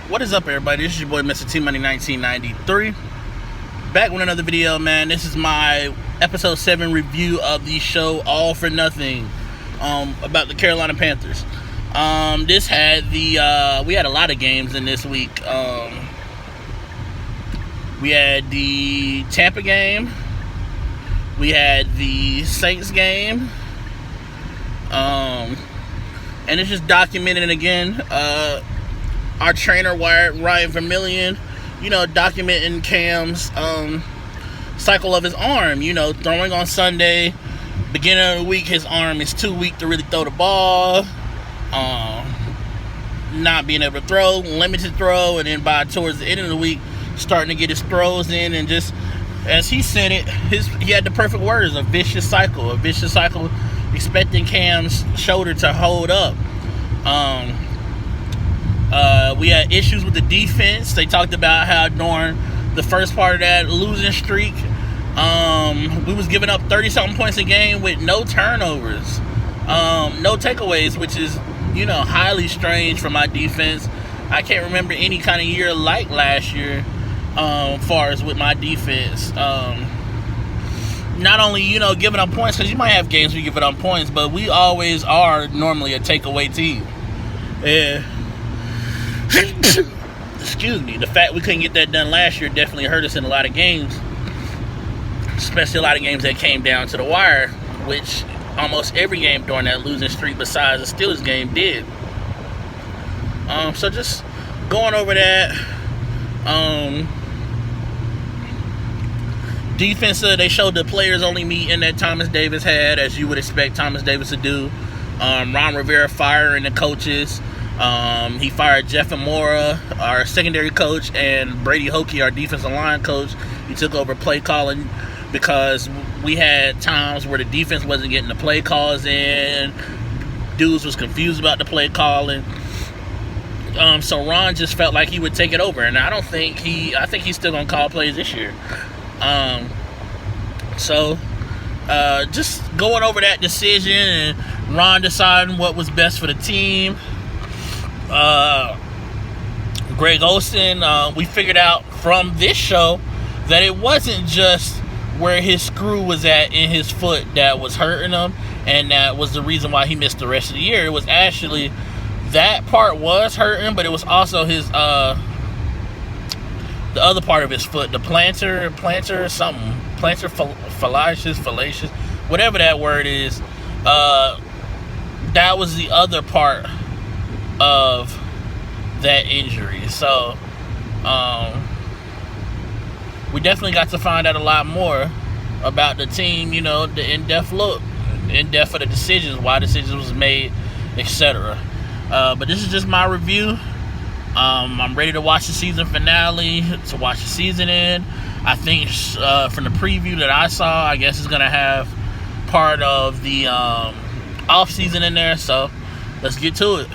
What is up, everybody? This is your boy Mr. T Money 1993, back with another video, man. This is my episode 7 review of the show All for Nothing, about the Carolina Panthers. This had we had a lot of games in this week. We had the Tampa game, we had the Saints game, and it's just documenting again. Our trainer, Ryan Vermillion, documenting Cam's cycle of his arm. Throwing on Sunday, beginning of the week, his arm is too weak to really throw the ball. Not being able to throw, limited throw, and then by towards the end of the week, starting to get his throws in, and just as he said it, he had the perfect words: a vicious cycle, expecting Cam's shoulder to hold up. We had issues with the defense. They talked about how during the first part of that losing streak, we was giving up 30-something points a game with no turnovers, no takeaways, which is, highly strange for my defense. I can't remember any kind of year like last year, far as with my defense. Not only, giving up points, because you might have games where you give up points, but we always are normally a takeaway team. Yeah. Excuse me. The fact we couldn't get that done last year definitely hurt us in a lot of games, especially a lot of games that came down to the wire, which almost every game during that losing streak besides the Steelers game did. So just going over that. Defense, they showed the players only meeting that Thomas Davis had, as you would expect Thomas Davis to do. Ron Rivera firing the coaches. He fired Jeff Amora, our secondary coach, and Brady Hoke, our defensive line coach. He took over play calling because we had times where the defense wasn't getting the play calls in. Dudes was confused about the play calling. So Ron just felt like he would take it over, and I think he's still gonna call plays this year. Just going over that decision and Ron deciding what was best for the team. Greg Olsen, we figured out from this show that it wasn't just where his screw was at in his foot that was hurting him, and that was the reason why he missed the rest of the year. It was actually that part was hurting, but it was also his the other part of his foot, the plantar fallacious, whatever that word is. That was the other part of that injury. So we definitely got to find out a lot more about the team, the in-depth look, in-depth of the decisions, why decisions was made, etc. But this is just my review. I'm ready to watch the season finale, to watch the season end. I think from the preview that I saw, I guess it's going to have part of the off season in there. So let's get to it.